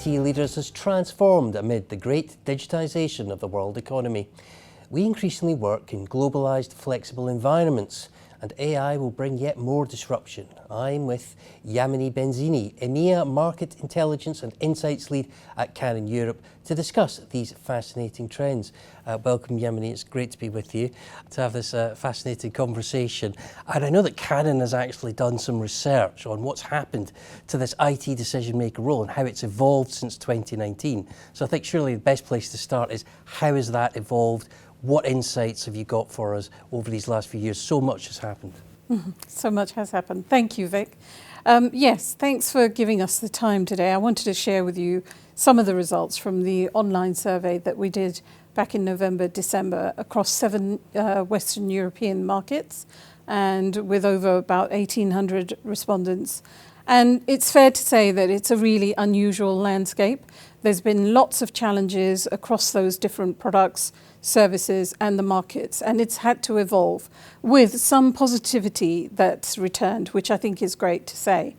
IT leaders has transformed amid the great digitisation of the world economy. We increasingly work in globalised, flexible environments, and AI will bring yet more disruption. I'm with Yamini Benzini, EMEA Market Intelligence and Insights Lead at Canon Europe, to discuss these fascinating trends. Welcome, Yamini. It's great to be with you, to have this fascinating conversation. And I know that Canon has actually done some research on what's happened to this IT decision maker role and how it's evolved since 2019. So I think surely the best place to start is, how has that evolved? What insights have you got for us over these last few years? So much has happened. So much has happened. Thank you, Vic. Yes, thanks for giving us the time today. I wanted to share with you some of the results from the online survey that we did back in November, December across 7 Western European markets, and with over about 1,800 respondents. And it's fair to say that it's a really unusual landscape. There's been lots of challenges across those different products, services and the markets, and it's had to evolve with some positivity that's returned, which I think is great to say.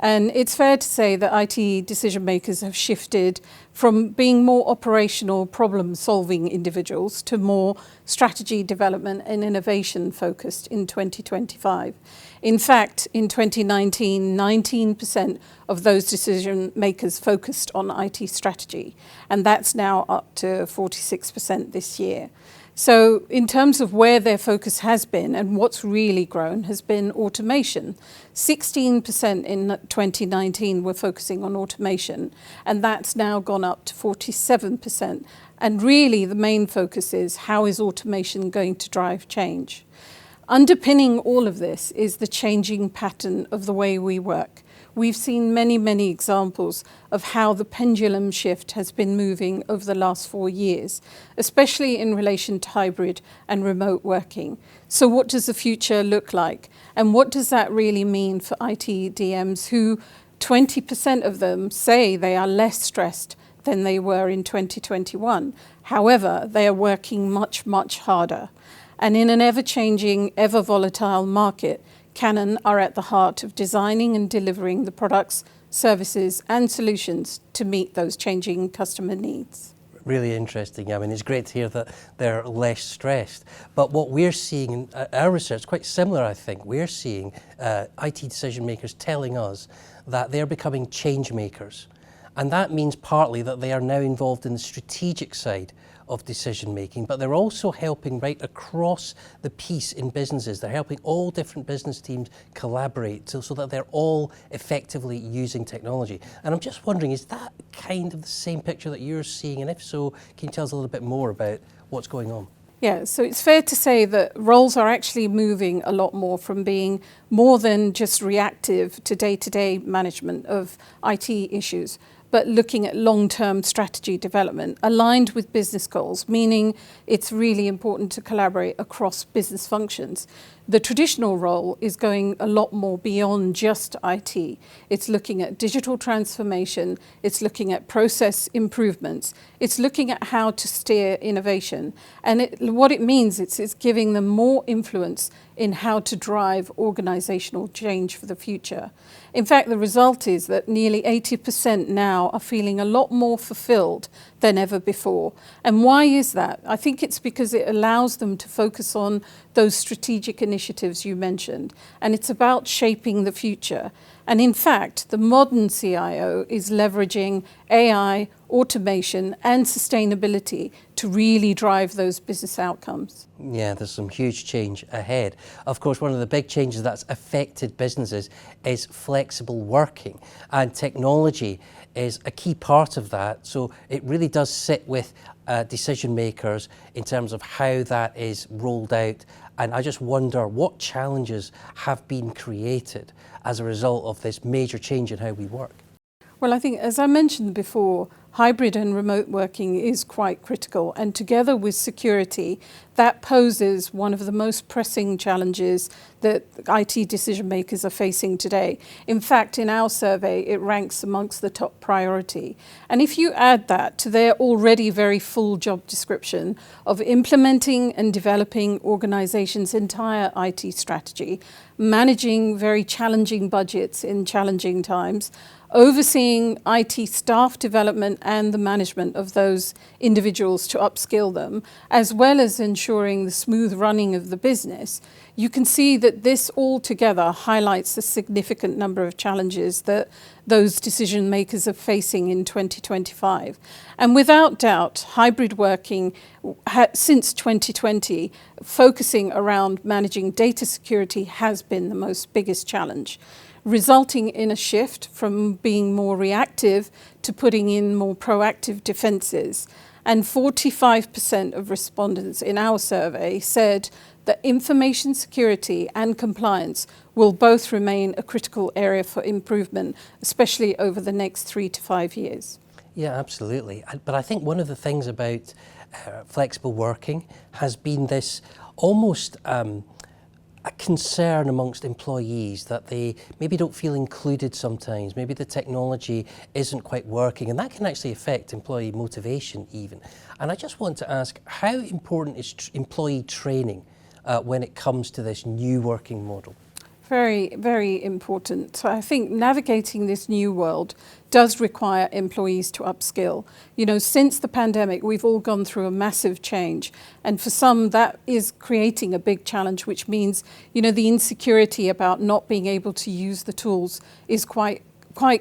And it's fair to say that IT decision makers have shifted from being more operational problem-solving individuals to more strategy development and innovation focused in 2025. In fact, in 2019, 19% of those decision makers focused on IT strategy, and that's now up to 46% this year. So in terms of where their focus has been and what's really grown has been automation. 16% in 2019 were focusing on automation, and that's now gone up to 47%. And really the main focus is, how is automation going to drive change? Underpinning all of this is the changing pattern of the way we work. We've seen many, many examples of how the pendulum shift has been moving over the last 4 years, especially in relation to hybrid and remote working. So what does the future look like? And what does that really mean for IT DMs, who 20% of them say they are less stressed than they were in 2021. However, they are working much, much harder. And in an ever-changing, ever-volatile market, Canon are at the heart of designing and delivering the products, services and solutions to meet those changing customer needs. Really interesting. I mean, it's great to hear that they're less stressed. But what we're seeing in our research, quite similar, I think. We're seeing IT decision makers telling us that they're becoming change makers. And that means partly that they are now involved in the strategic side of decision making, but they're also helping right across the piece in businesses. They're helping all different business teams collaborate so that they're all effectively using technology. And I'm just wondering, is that kind of the same picture that you're seeing? And if so, can you tell us a little bit more about what's going on? Yeah, so it's fair to say that roles are actually moving a lot more from being more than just reactive to day-to-day management of IT issues, but looking at long-term strategy development aligned with business goals, meaning it's really important to collaborate across business functions. The traditional role is going a lot more beyond just IT. It's looking at digital transformation, it's looking at process improvements, it's looking at how to steer innovation. And what it means, it's giving them more influence in how to drive organizational change for the future. In fact, the result is that nearly 80% now are feeling a lot more fulfilled than ever before. And why is that? I think it's because it allows them to focus on those strategic initiatives you mentioned, and it's about shaping the future. And in fact, the modern CIO is leveraging AI, automation and sustainability to really drive those business outcomes. Yeah, there's some huge change ahead. Of course, one of the big changes that's affected businesses is flexible working, and technology is a key part of that. So it really does sit with decision makers in terms of how that is rolled out. And I just wonder what challenges have been created as a result of this major change in how we work. Well, I think, as I mentioned before, hybrid and remote working is quite critical, and together with security, that poses one of the most pressing challenges that IT decision makers are facing today. In fact, in our survey, it ranks amongst the top priority. And if you add that to their already very full job description of implementing and developing organizations' entire IT strategy, managing very challenging budgets in challenging times, overseeing IT staff development and the management of those individuals to upskill them, as well as ensuring the smooth running of the business, you can see that this all together highlights the significant number of challenges that those decision makers are facing in 2025. And without doubt, hybrid working since 2020, focusing around managing data security has been the most biggest challenge, resulting in a shift from being more reactive to putting in more proactive defences. And 45% of respondents in our survey said that information security and compliance will both remain a critical area for improvement, especially over the next 3 to 5 years. Yeah, absolutely. But I think one of the things about flexible working has been this almost a concern amongst employees that they maybe don't feel included sometimes, maybe the technology isn't quite working, and that can actually affect employee motivation even. And I just want to ask, how important is employee training when it comes to this new working model? Very, very important. So I think navigating this new world does require employees to upskill. You know, since the pandemic, we've all gone through a massive change. And for some, that is creating a big challenge, which means, you know, the insecurity about not being able to use the tools is quite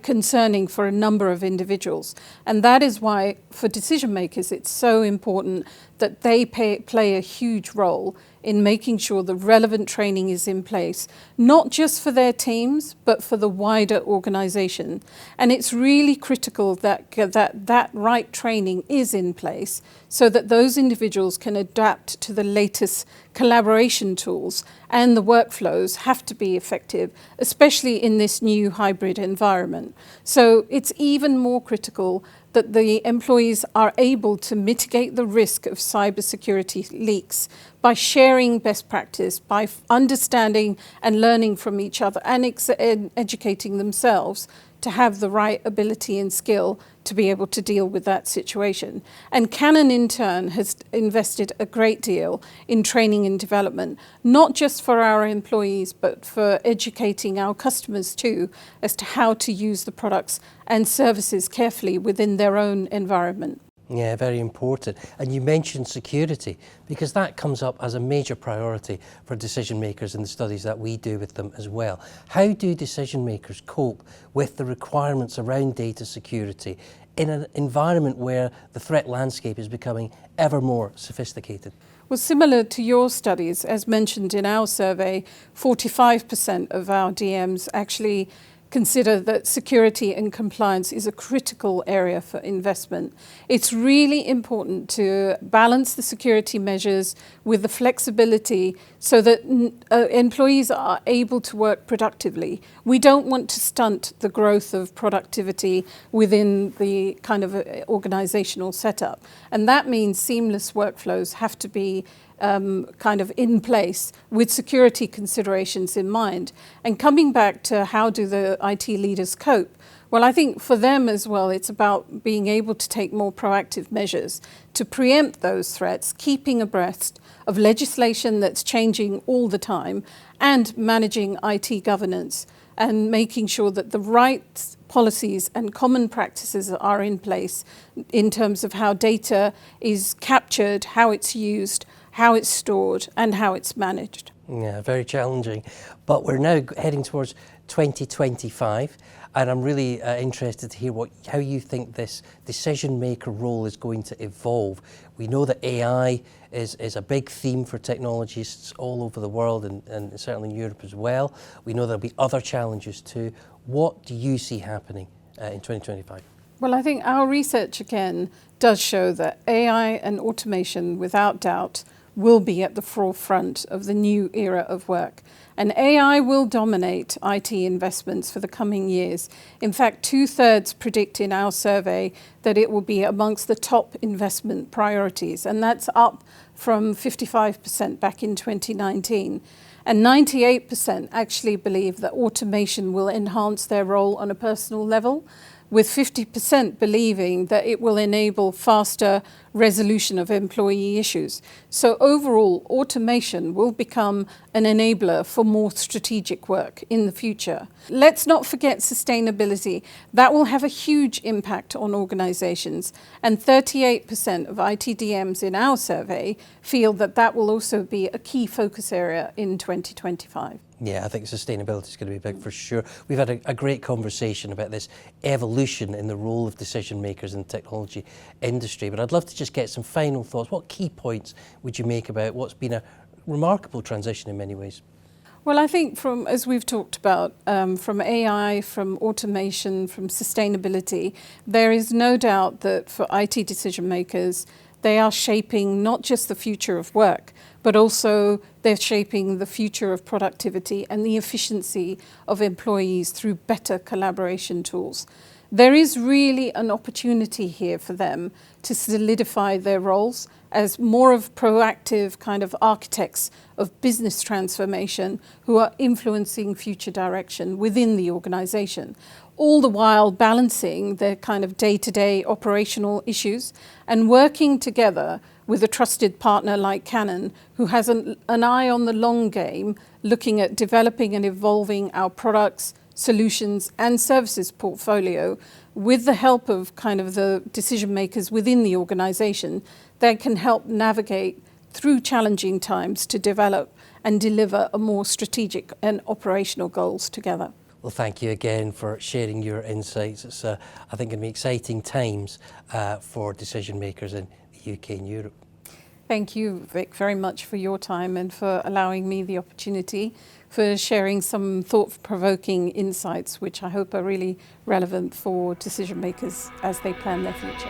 concerning for a number of individuals. And that is why, for decision makers, it's so important that they play a huge role in making sure the relevant training is in place, not just for their teams, but for the wider organisation. And it's really critical that right training is in place so that those individuals can adapt to the latest collaboration tools, and the workflows have to be effective, especially in this new hybrid environment. So it's even more critical that the employees are able to mitigate the risk of cybersecurity leaks by sharing best practice, by understanding and learning from each other and educating themselves to have the right ability and skill to be able to deal with that situation. And Canon in turn has invested a great deal in training and development, not just for our employees, but for educating our customers too, as to how to use the products and services carefully within their own environment. Yeah, very important. And you mentioned security, because that comes up as a major priority for decision makers in the studies that we do with them as well. How do decision makers cope with the requirements around data security in an environment where the threat landscape is becoming ever more sophisticated? Well, similar to your studies, as mentioned in our survey, 45% of our DMs actually consider that security and compliance is a critical area for investment. It's really important to balance the security measures with the flexibility so that employees are able to work productively. We don't want to stunt the growth of productivity within the kind of organizational setup. And that means seamless workflows have to be kind of in place with security considerations in mind. And coming back to how do the IT leaders cope? Well, I think for them as well, it's about being able to take more proactive measures to preempt those threats, keeping abreast of legislation that's changing all the time, and managing IT governance and making sure that the right policies and common practices are in place in terms of how data is captured, how it's used, how it's stored, and how it's managed. Yeah, very challenging. But we're now heading towards 2025, and I'm really interested to hear how you think this decision maker role is going to evolve. We know that AI is a big theme for technologists all over the world, and certainly in Europe as well. We know there'll be other challenges too. What do you see happening in 2025? Well, I think our research again does show that AI and automation, without doubt, will be at the forefront of the new era of work. And AI will dominate IT investments for the coming years. In fact, 2/3 predict in our survey that it will be amongst the top investment priorities, and that's up from 55% back in 2019. And 98% actually believe that automation will enhance their role on a personal level, with 50% believing that it will enable faster resolution of employee issues. So overall, automation will become an enabler for more strategic work in the future. Let's not forget sustainability. That will have a huge impact on organizations. And 38% of ITDMs in our survey feel that that will also be a key focus area in 2025. Yeah, I think sustainability is going to be big for sure. We've had a great conversation about this evolution in the role of decision makers in the technology industry, but I'd love to just get some final thoughts. What key points would you make about what's been a remarkable transition in many ways? Well, I think as we've talked about, from AI, from automation, from sustainability, there is no doubt that for IT decision makers, they are shaping not just the future of work, but also they're shaping the future of productivity and the efficiency of employees through better collaboration tools. There is really an opportunity here for them to solidify their roles as more of proactive kind of architects of business transformation who are influencing future direction within the organization, all the while balancing their kind of day-to-day operational issues and working together with a trusted partner like Canon, who has an eye on the long game, looking at developing and evolving our products, solutions and services portfolio with the help of kind of the decision makers within the organization that can help navigate through challenging times to develop and deliver a more strategic and operational goals together. Well, thank you again for sharing your insights. It's, I think, going to be exciting times for decision makers in the UK and Europe. Thank you, Vic, very much for your time and for allowing me the opportunity for sharing some thought-provoking insights, which I hope are really relevant for decision makers as they plan their future.